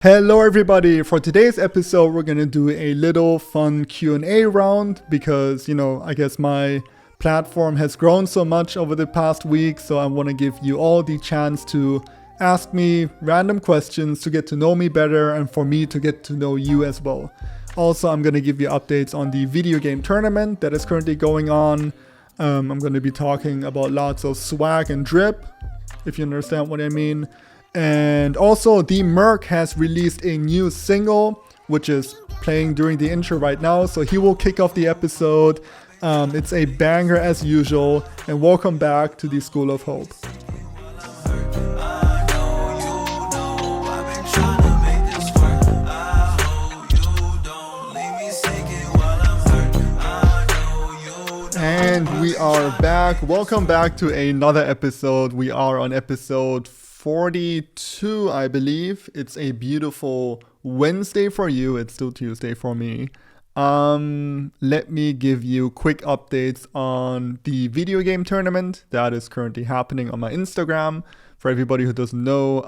Hello everybody. For today's episode, we're going to do a little fun Q&A round because, I guess my platform has grown so much over the past week, so I want to give you all the chance to ask me random questions to get to know me better and for me to get to know you as well. Also, I'm going to give you updates on the video game tournament that is currently going on. I'm going to be talking about lots of swag and drip, if you understand what I mean. And also, the Merc has released a new single, which is playing during the intro right now. So he will kick off the episode. It's a banger as usual. And welcome back to the School of Hope. And we are back. Welcome back to another episode. We are on episode 42, I believe. It's a beautiful Wednesday for you. It's still Tuesday for me. Let me give you quick updates on the video game tournament that is currently happening on my Instagram. For everybody who doesn't know,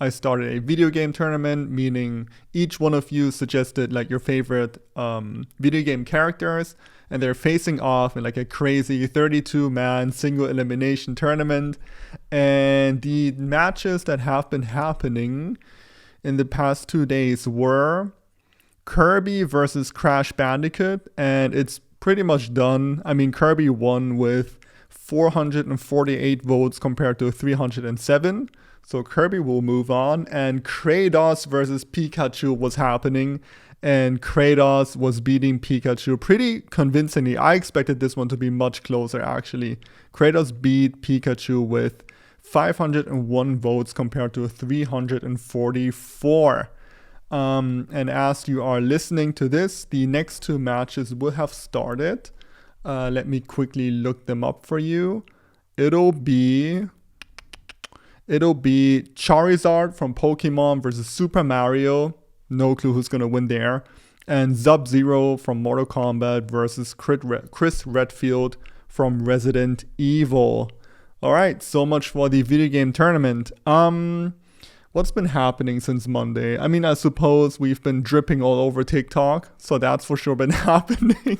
I started a video game tournament, meaning each one of you suggested like your favorite video game characters, and they're facing off in like a crazy 32-man single elimination tournament. And the matches that have been happening in the past 2 days were Kirby versus Crash Bandicoot, and it's pretty much done. I mean, Kirby won with 448 votes compared to 307. So Kirby will move on. And Kratos versus Pikachu was happening, and Kratos was beating Pikachu pretty convincingly. I expected this one to be much closer, actually. Kratos beat Pikachu with 501 votes compared to 344. And as you are listening to this, the next two matches will have started. Let me quickly look them up for you. It'll be Charizard from Pokemon versus Super Mario. No clue who's going to win there. And Sub-Zero from Mortal Kombat versus Chris Redfield from Resident Evil. All right, so much for the video game tournament. What's been happening since Monday? I mean, I suppose we've been dripping all over TikTok, so that's for sure been happening.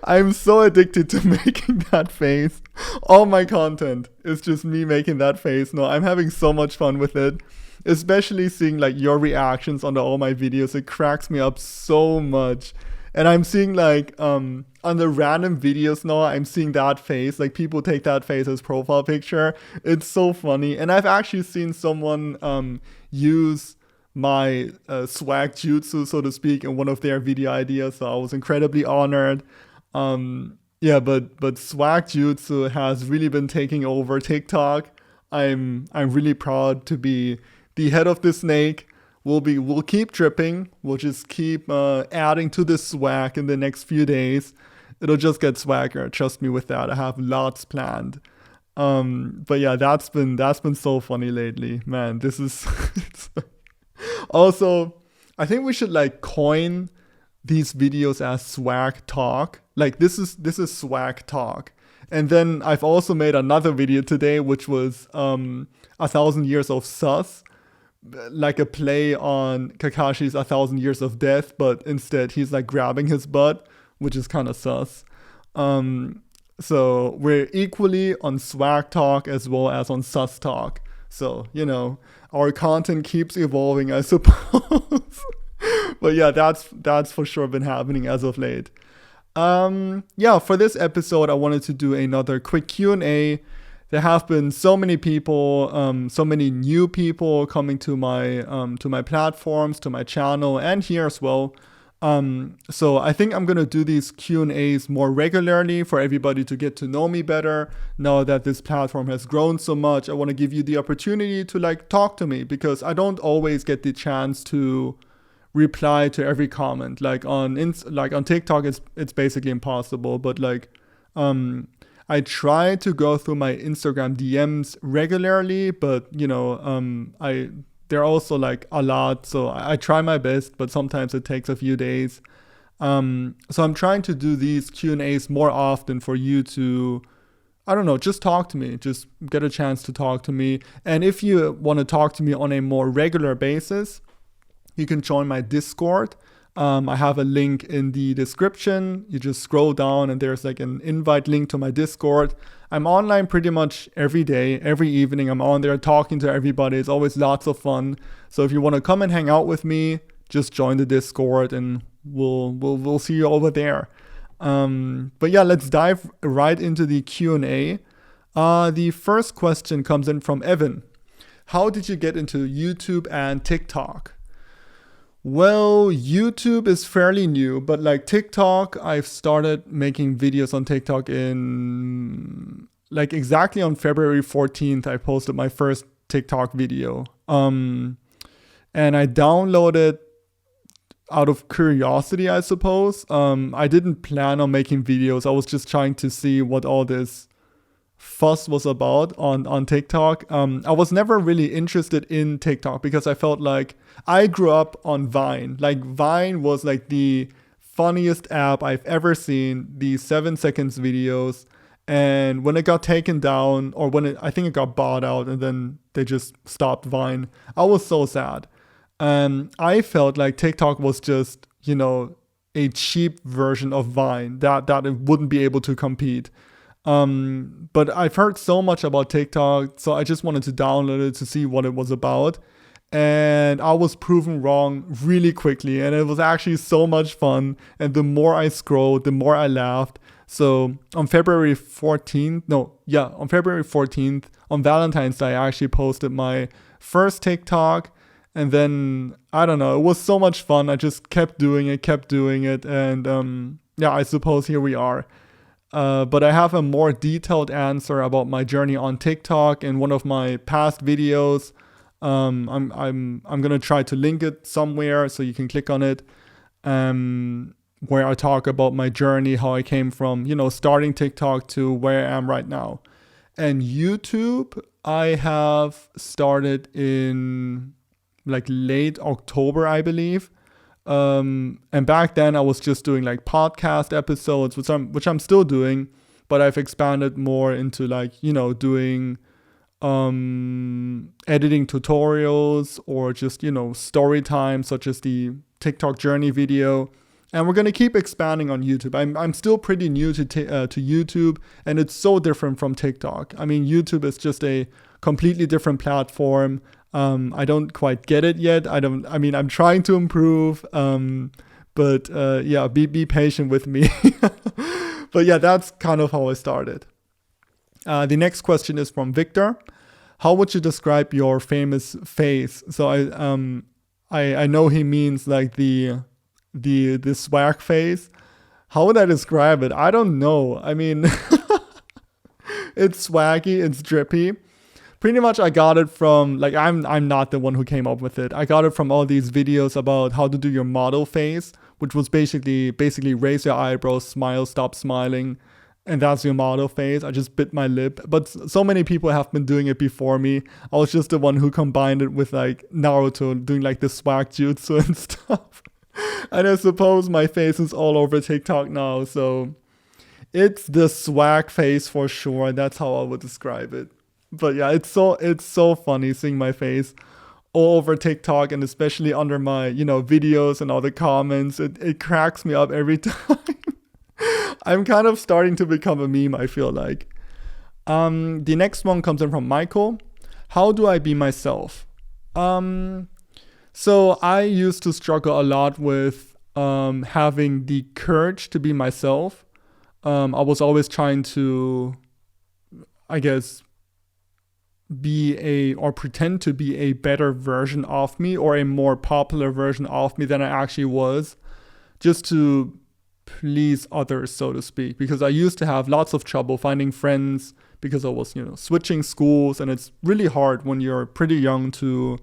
I'm so addicted to making that face. All my content is just me making that face. No, I'm having so much fun with it. Especially seeing like your reactions under all my videos. It cracks me up so much. And I'm seeing like on the random videos now, I'm seeing that face. Like people take that face as profile picture. It's so funny. And I've actually seen someone use my swag jutsu, so to speak, in one of their video ideas. So I was incredibly honored. But swag jutsu has really been taking over TikTok. I'm really proud to be the head of the snake. We'll keep dripping. We'll just keep adding to this swag in the next few days. It'll just get swagger. Trust me with that. I have lots planned. But yeah, that's been so funny lately, man. This is also, I think we should like coin these videos as swag talk. Like this is swag talk. And then I've also made another video today, which was 1,000 Years of Sus, like a play on Kakashi's 1,000 Years of Death, but instead he's like grabbing his butt, which is kind of sus. So we're equally on swag talk as well as on sus talk. So, our content keeps evolving, I suppose. But yeah, that's for sure been happening as of late. For this episode, I wanted to do another quick Q&A. There have been so many people, so many new people coming to my platforms, to my channel, and here as well. So I think I'm gonna do these Q&As more regularly for everybody to get to know me better. Now that this platform has grown so much, I want to give you the opportunity to like talk to me, because I don't always get the chance to reply to every comment. Like on TikTok, it's basically impossible. But like, I try to go through my Instagram DMs regularly, but they're also like a lot, so I try my best, but sometimes it takes a few days. So I'm trying to do these Q&As more often for you to I don't know, just talk to me. Just get a chance to talk to me. And if you want to talk to me on a more regular basis, you can join my Discord. I have a link in the description. You just scroll down and there's like an invite link to my Discord. I'm online pretty much every day, every evening. I'm on there talking to everybody. It's always lots of fun. So if you want to come and hang out with me, just join the Discord and we'll see you over there. But yeah, let's dive right into the Q&A. The first question comes in from Evan. How did you get into YouTube and TikTok? Well, YouTube is fairly new, but like TikTok, I've started making videos on TikTok in like exactly on February 14th, I posted my first TikTok video. And I downloaded out of curiosity, I suppose. I didn't plan on making videos. I was just trying to see what all this fuss was about on TikTok. I was never really interested in TikTok because I felt like I grew up on Vine. Like Vine was like the funniest app I've ever seen, the 7 seconds videos. And when it got taken down, or I think it got bought out and then they just stopped Vine, I was so sad. I felt like TikTok was just, a cheap version of Vine that it wouldn't be able to compete. But I've heard so much about TikTok, so I just wanted to download it to see what it was about. And I was proven wrong really quickly, and it was actually so much fun. And the more I scrolled, the more I laughed. So on February 14th, on Valentine's Day, I actually posted my first TikTok. And then, I don't know, it was so much fun. I just kept doing it. And I suppose here we are. But I have a more detailed answer about my journey on TikTok in one of my past videos. I'm gonna try to link it somewhere so you can click on it. Where I talk about my journey, how I came from, starting TikTok to where I am right now. And YouTube, I have started in like late October, I believe. And back then I was just doing like podcast episodes, which I'm still doing, but I've expanded more into like, doing editing tutorials or just, story time, such as the TikTok journey video. And we're going to keep expanding on YouTube. I'm still pretty new to YouTube, and it's so different from TikTok. I mean, YouTube is just a completely different platform. I don't quite get it yet. I'm trying to improve. But be patient with me. But yeah, that's kind of how I started. The next question is from Victor. How would you describe your famous face? So I know he means like the swag face. How would I describe it? I don't know. I mean, it's swaggy, it's drippy. Pretty much I got it from, like, I'm not the one who came up with it. I got it from all these videos about how to do your model face, which was basically raise your eyebrows, smile, stop smiling, and that's your model face. I just bit my lip. But so many people have been doing it before me. I was just the one who combined it with like Naruto doing like the swag jutsu and stuff. And I suppose my face is all over TikTok now, so it's the swag face for sure. That's how I would describe it. But yeah, it's so funny seeing my face all over TikTok, and especially under my, videos and all the comments. It cracks me up every time. I'm kind of starting to become a meme, I feel like. The next one comes in from Michael. How do I be myself? So I used to struggle a lot with having the courage to be myself. I was always trying to, I guess, pretend to be a better version of me, or a more popular version of me than I actually was, just to please others, so to speak, because I used to have lots of trouble finding friends because I was, switching schools, and it's really hard when you're pretty young to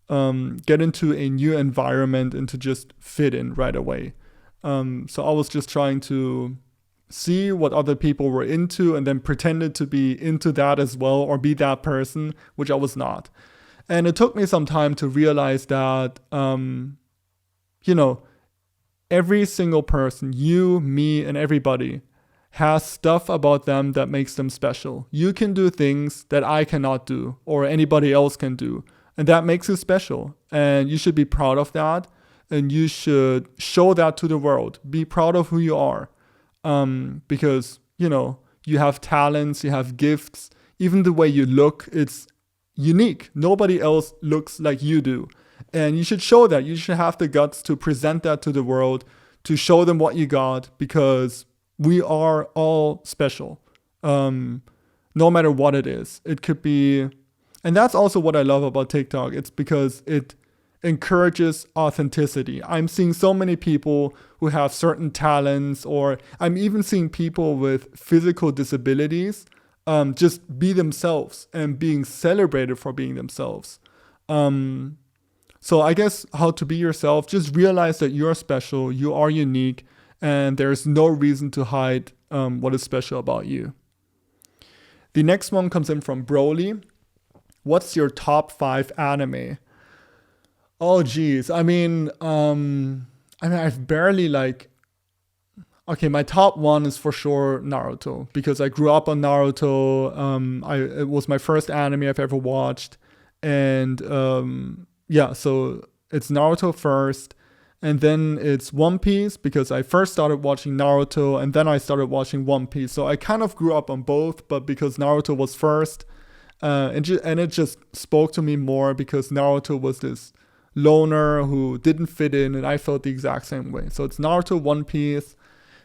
get into a new environment and to just fit in right away. So I was just trying to see what other people were into and then pretended to be into that as well, or be that person, which I was not. And it took me some time to realize that, every single person, you, me, and everybody has stuff about them that makes them special. You can do things that I cannot do or anybody else can do. And that makes you special. And you should be proud of that. And you should show that to the world. Be proud of who you are. Because, you have talents, you have gifts. Even the way you look, it's unique. Nobody else looks like you do. And you should show that. You should have the guts to present that to the world, to show them what you got, because we are all special, no matter what it is. It could be, and that's also what I love about TikTok. It's because it encourages authenticity. I'm seeing so many people who have certain talents, or I'm even seeing people with physical disabilities just be themselves and being celebrated for being themselves. So I guess how to be yourself, just realize that you're special, you are unique, and there's no reason to hide what is special about you. The next one comes in from Broly. What's your top 5 anime? Oh, geez. I've barely okay, my top 1 is for sure Naruto, because I grew up on Naruto. It was my first anime I've ever watched. And so it's Naruto first. And then it's One Piece, because I first started watching Naruto and then I started watching One Piece. So I kind of grew up on both, but because Naruto was first, and it just spoke to me more, because Naruto was this loner who didn't fit in, and I felt the exact same way. So it's Naruto, One Piece.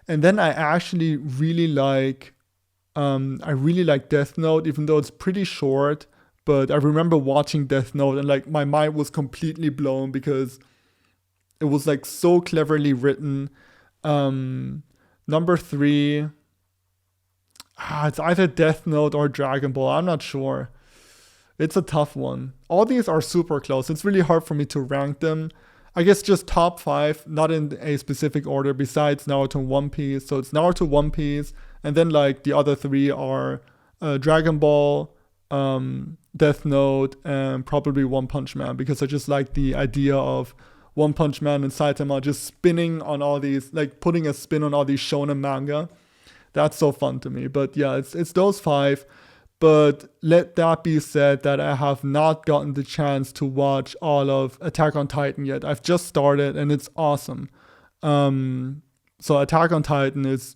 And then I actually really like Death Note, even though it's pretty short. But I remember watching Death Note and my mind was completely blown, because it was so cleverly written. Number 3, it's either Death Note or Dragon Ball. I'm not sure. It's a tough one. All these are super close. It's really hard for me to rank them. I guess just top 5, not in a specific order, besides Naruto and One Piece. So it's Naruto, One Piece, and then the other 3 are Dragon Ball, Death Note, and probably One Punch Man, because I just like the idea of One Punch Man and Saitama just spinning on all these, putting a spin on all these shonen manga. That's so fun to me. But yeah, it's those 5. But let that be said that I have not gotten the chance to watch all of Attack on Titan yet. I've just started and it's awesome. So Attack on Titan is,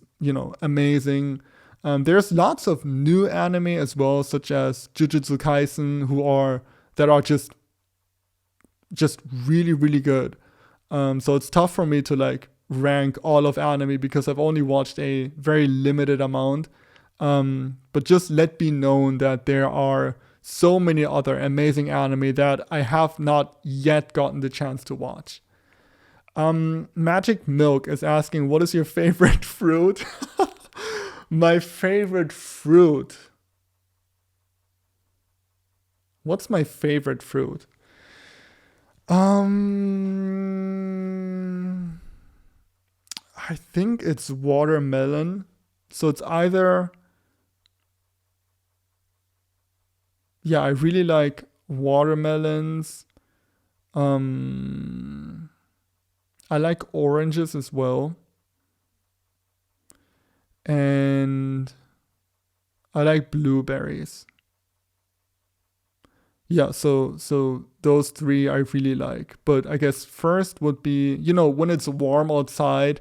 amazing. There's lots of new anime as well, such as Jujutsu Kaisen, that are just really, really good. So it's tough for me to rank all of anime, because I've only watched a very limited amount. But just let be known that there are so many other amazing anime that I have not yet gotten the chance to watch. Magic Milk is asking, what is your favorite fruit? My favorite fruit. What's my favorite fruit? I think it's watermelon. So it's either... Yeah, I really like watermelons. I like oranges as well. And I like blueberries. Yeah, so those 3 I really like. But I guess first would be, when it's warm outside,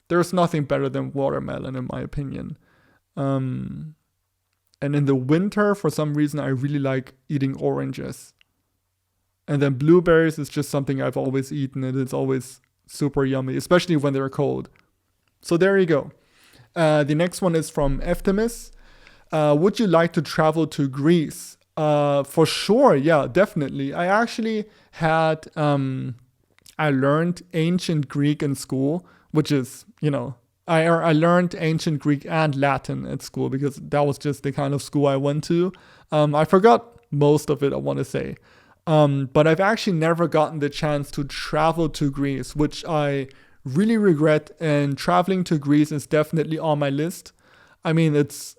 there's nothing better than watermelon in my opinion. And in the winter, for some reason, I really like eating oranges. And then blueberries is just something I've always eaten, and it's always super yummy, especially when they're cold. So there you go. The next one is from Eftemis. Would you like to travel to Greece? For sure, yeah, definitely. I actually had, I learned ancient Greek in school, which is, I learned ancient Greek and Latin at school, because that was just the kind of school I went to. I forgot most of it, I want to say. But I've actually never gotten the chance to travel to Greece, which I really regret. And traveling to Greece is definitely on my list. I mean, it's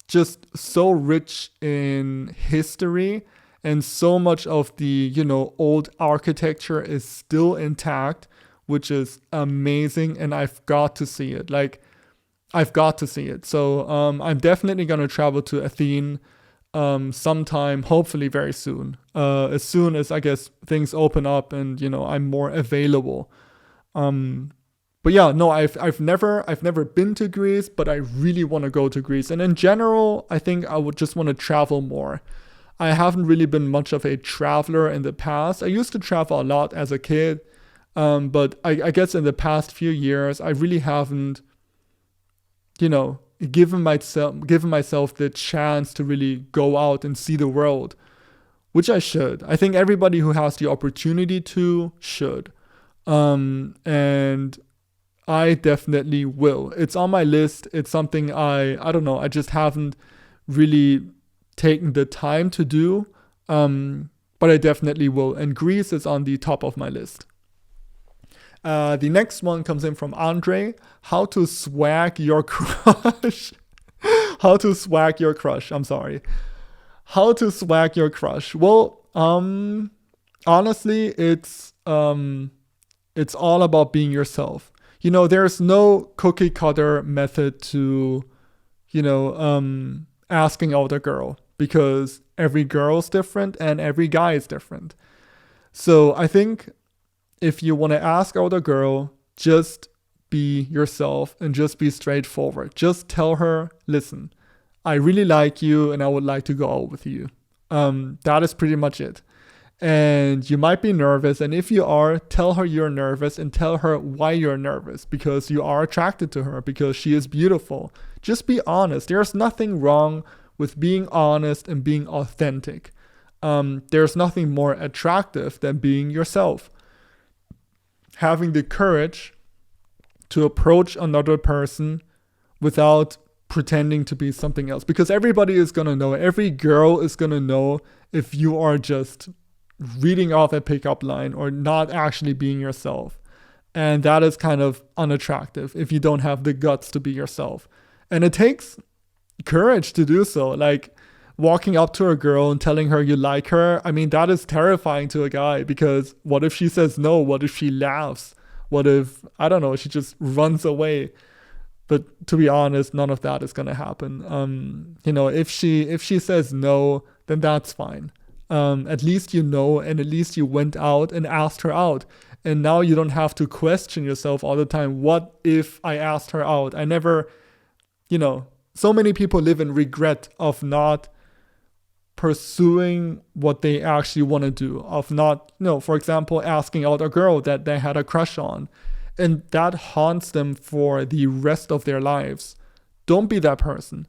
just so rich in history, and so much of the, old architecture is still intact, which is amazing, and I've got to see it. I've got to see it. So I'm definitely going to travel to Athens sometime, hopefully very as soon as I guess things open up and I'm more available. But yeah, no, I've never been to Greece, but I really want to go to Greece. And in general, I think I would just want to travel more. I haven't really been much of a traveler in the past. I used to travel a lot as a kid, but I guess in the past few years, I really haven't, given myself the chance to really go out and see the world, which I should. I think everybody who has the opportunity to should. And I definitely will. It's on my list. It's something I don't know, I just haven't really taken the time to do. But I definitely will. And Greece is on the top of my list. The next one comes in from Andre. How to swag your crush. How to swag your crush. I'm sorry. How to swag your crush. Well, honestly, it's all about being yourself. There's no cookie cutter method to, asking out a girl, because every girl's different and every guy is different. So I think if you want to ask out a girl, just be yourself and just be straightforward. Just tell her, listen, I really like you and I would like to go out with you. That is pretty much it. And you might be nervous, and if you are, tell her you're nervous and tell her why you're nervous, because you are attracted to her, because she is beautiful. Just be honest. There's nothing wrong with being honest and being authentic. There's nothing more attractive than being yourself. Having the courage to approach another person without pretending to be something else, because everybody is going to know, every girl is going to know if you are just reading off a pickup line or not actually being yourself. And that is kind of unattractive if you don't have the guts to be yourself. And it takes courage to do so. Like walking up to a girl and telling her you like her. I mean, that is terrifying to a guy, because what if she says no? What if she laughs? What if, I don't know, she just runs away? But to be honest, none of that is going to happen. If she says no, then that's fine. At least and at least you went out and asked her out. And now you don't have to question yourself all the time. What if I asked her out? I never, so many people live in regret of not pursuing what they actually want to do, of not, for example, asking out a girl that they had a crush on. And that haunts them for the rest of their lives. Don't be that person.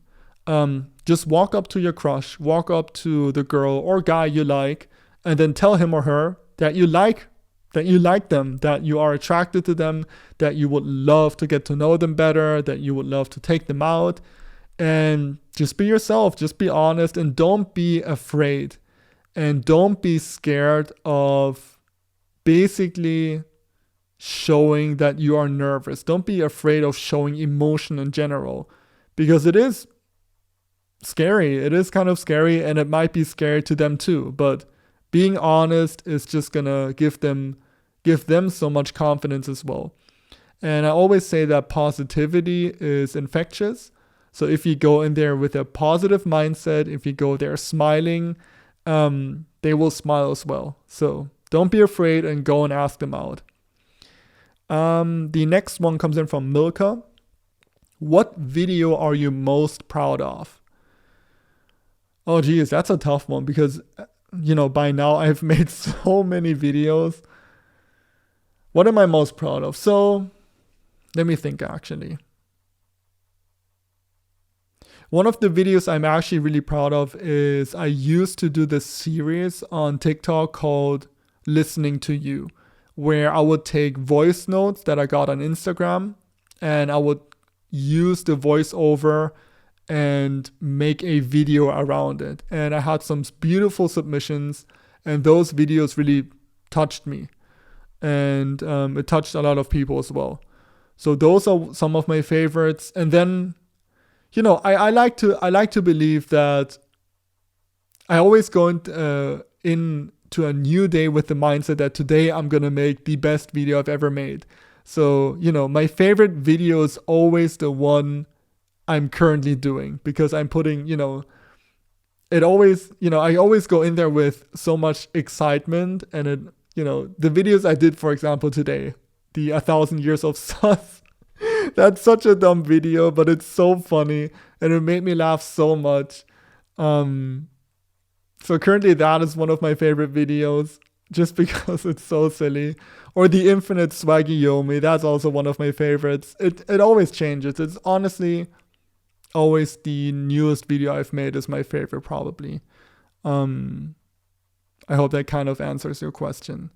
Just walk up to your crush, walk up to the girl or guy you like, and then tell him or her that you like them, that you are attracted to them, that you would love to get to know them better, that you would love to take them out. And just be yourself, just be honest, and don't be afraid. And don't be scared of basically showing that you are nervous. Don't be afraid of showing emotion in general, because it is scary. It is kind of scary, and it might be scary to them too. But being honest is just gonna give them so much confidence as well. And I always say that positivity is infectious. So if you go in there with a positive mindset, if you go there smiling, they will smile as well. So don't be afraid and go and ask them out. The next one comes in from Milka. What video are you most proud of? Oh geez, that's a tough one, because by now I've made so many videos. What am I most proud of? So let me think actually. One of the videos I'm actually really proud of is I used to do this series on TikTok called Listening to You, where I would take voice notes that I got on Instagram and I would use the voiceover and make a video around it. And I had some beautiful submissions, and those videos really touched me. And it touched a lot of people as well. So those are some of my favorites. And then, I like to believe that I always go into a new day with the mindset that today I'm going to make the best video I've ever made. So, my favorite video is always the one I'm currently doing, because I'm putting, it always, I always go in there with so much excitement. And it, the videos I did, for example, today, the 1,000 years of sus. That's such a dumb video, but it's so funny and it made me laugh so much. So currently that is one of my favorite videos, just because it's so silly. Or the infinite swaggy Yomi, that's also one of my favorites. It always changes. It's honestly always the newest video I've made is my favorite, probably. I hope that kind of answers your question.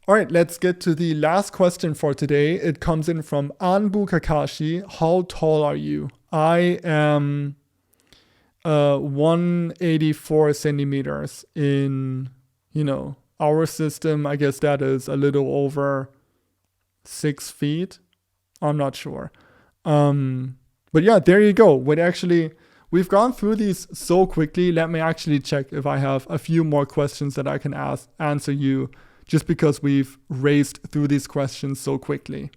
All right, let's get to the last question for today. It comes in from Anbu Kakashi. How tall are you? I am 184 centimeters in, our system. I guess that is a little over 6 feet. I'm not sure. But yeah, there you go. We've gone through these so quickly. Let me actually check if I have a few more questions that I can answer you, just because we've raced through these questions so quickly.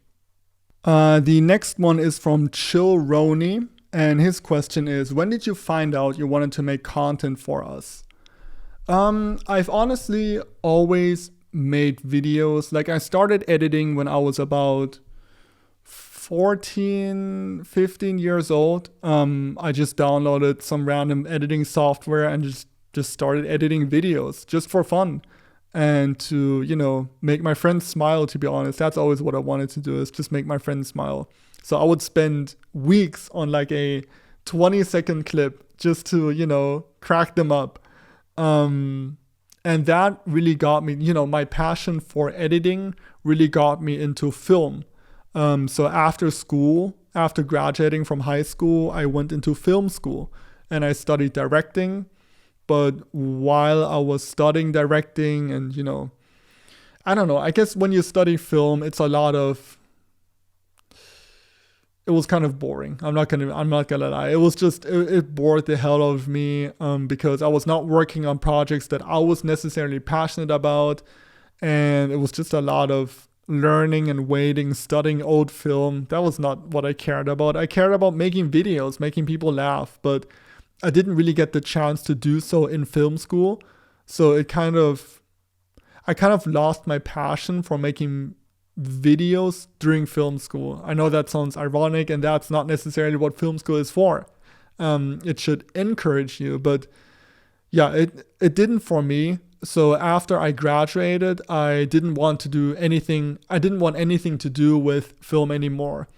The next one is from Chill Roni, and his question is, when did you find out you wanted to make content for us? I've honestly always made videos. Like, I started editing when I was about 14, 15 years old. I just downloaded some random editing software and just started editing videos just for fun. And to, make my friends smile, to be honest. That's always what I wanted to do, is just make my friends smile. So I would spend weeks on like a 20-second clip just to, crack them up. And that really got me, my passion for editing really got me into film. So after school, after graduating from high school, I went into film school and I studied directing. But while I was studying directing and, I don't know, I guess when you study film, it was kind of boring. I'm not gonna lie. It was just, it bored the hell out of me, because I was not working on projects that I was necessarily passionate about. And it was just a lot of learning and waiting, studying old film. That was not what I cared about. I cared about making videos, making people laugh, but I didn't really get the chance to do so in film school. So I kind of lost my passion for making videos during film school. I know that sounds ironic, and that's not necessarily what film school is for. It should encourage you, but yeah, it didn't for me. So after I graduated, I didn't want anything to do with film anymore.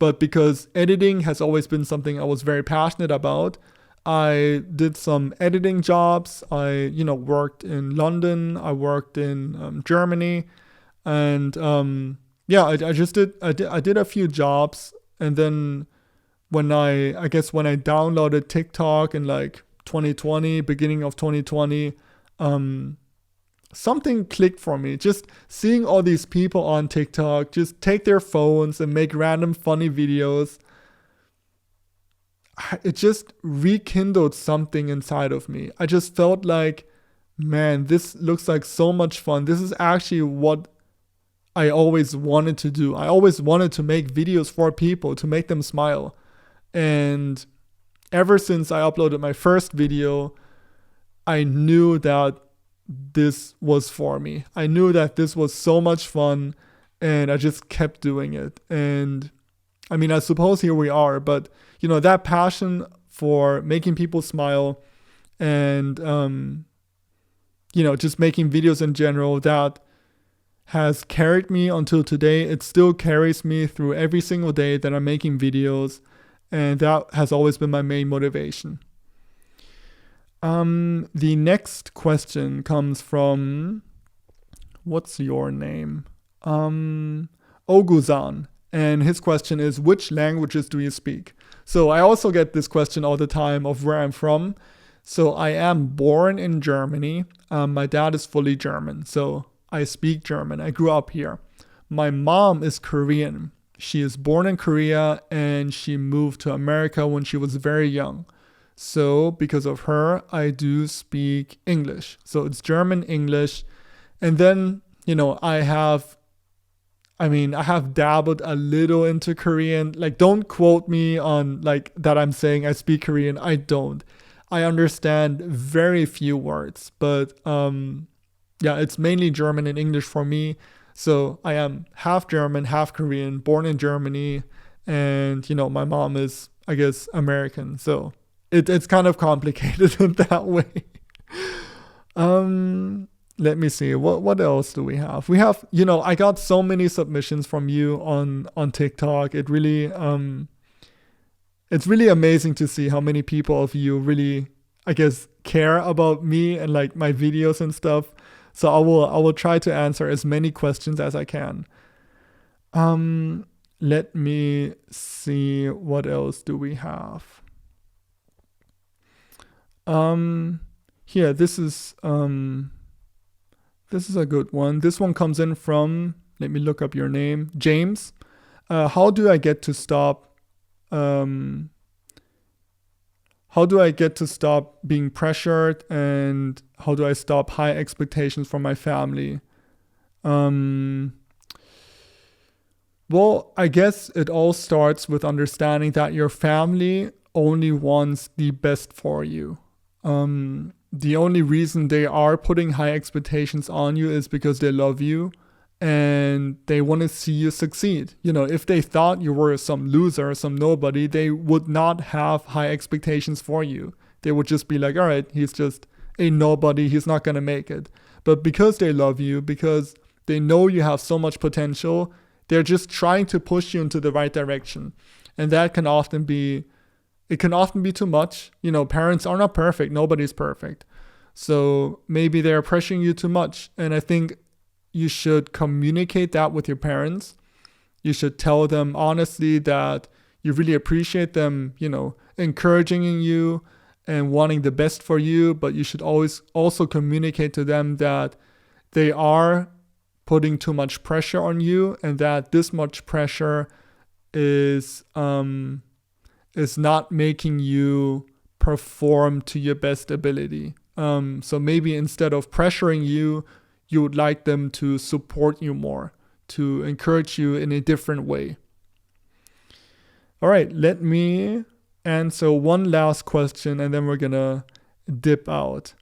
But because editing has always been something I was very passionate about, I did some editing jobs. I, worked in London. I worked in Germany, and I did a few jobs. And then when I downloaded TikTok in like 2020, beginning of 2020, something clicked for me. Just seeing all these people on TikTok just take their phones and make random funny videos. It just rekindled something inside of me. I just felt like, man, this looks like so much fun. This is actually what I always wanted to do. I always wanted to make videos for people, to make them smile. And ever since I uploaded my first video, I knew that this was for me. I knew that this was so much fun, and I just kept doing it. And I mean, I suppose here we are, but that passion for making people smile and, just making videos in general, that has carried me until today. It still carries me through every single day that I'm making videos. And that has always been my main motivation. The next question comes from, what's your name? Oguzan. And his question is, which languages do you speak? So I also get this question all the time of where I'm from. So I am born in Germany. My dad is fully German, so I speak German. I grew up here. My mom is Korean. She is born in Korea and she moved to America when she was very young. So because of her, I do speak English. So it's German, English. And then, I have I mean, I have dabbled a little into Korean. Like, don't quote me on like that I'm saying I speak Korean. I don't. I understand very few words, but yeah, it's mainly German and English for me. So I am half German, half Korean, born in Germany, and my mom is, I guess, American. So it's kind of complicated in that way. Let me see. What else do we have? We have, I got so many submissions from you on TikTok. It's really amazing to see how many people of you really, I guess, care about me and like my videos and stuff. So I will try to answer as many questions as I can. Let me see, what else do we have? Here, this is a good one. This one comes in from, let me look up your name, James. How do I get to stop being pressured, and how do I stop high expectations from my family? Well, I guess it all starts with understanding that your family only wants the best for you. The only reason they are putting high expectations on you is because they love you and they want to see you succeed. If they thought you were some loser, some nobody, they would not have high expectations for you. They would just be like, all right, he's just a nobody, he's not going to make it. But because they love you, because they know you have so much potential, they're just trying to push you into the right direction. And that can often be too much. Parents are not perfect. Nobody's perfect. So maybe they're pressuring you too much. And I think you should communicate that with your parents. You should tell them honestly that you really appreciate them, encouraging you and wanting the best for you. But you should always also communicate to them that they are putting too much pressure on you, and that this much pressure is not making you perform to your best ability. So maybe instead of pressuring you, you would like them to support you more, to encourage you in a different way. All right, let me answer one last question and then we're gonna dip out.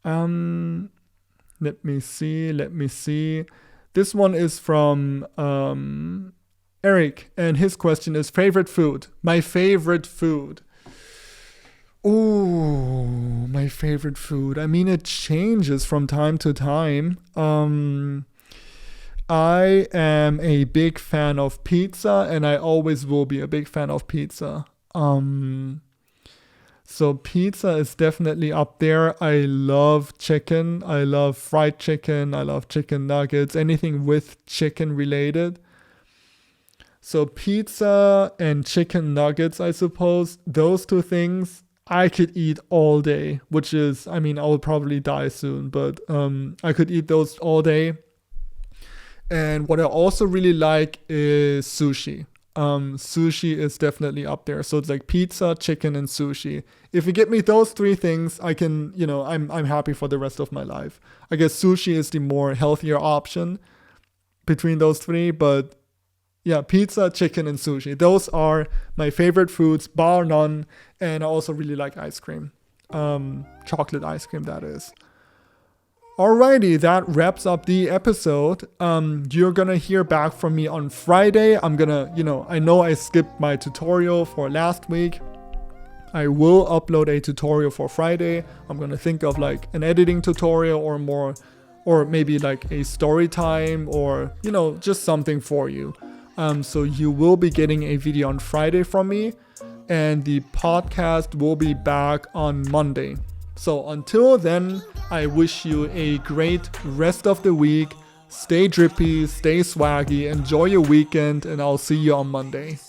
Let me see. This one is from Eric, and his question is favorite food. My favorite food. Ooh, my favorite food. I mean, it changes from time to time. I am a big fan of pizza, and I always will be a big fan of pizza. So pizza is definitely up there. I love chicken. I love fried chicken. I love chicken nuggets. Anything with chicken related. So pizza and chicken nuggets, I suppose, those two things I could eat all day, which is, I mean, I will probably die soon, but I could eat those all day. And what I also really like is sushi. Sushi is definitely up there. So it's like pizza, chicken, and sushi. If you get me those three things, I can, I'm happy for the rest of my life. I guess sushi is the more healthier option between those three, but yeah, pizza, chicken, and sushi. Those are my favorite foods, bar none. And I also really like ice cream. Chocolate ice cream, that is. Alrighty, that wraps up the episode. You're gonna hear back from me on Friday. I'm gonna, I know I skipped my tutorial for last week. I will upload a tutorial for Friday. I'm gonna think of like an editing tutorial or maybe like a story time or, just something for you. So you will be getting a video on Friday from me, and the podcast will be back on Monday. So until then, I wish you a great rest of the week. Stay drippy, stay swaggy, enjoy your weekend, and I'll see you on Monday.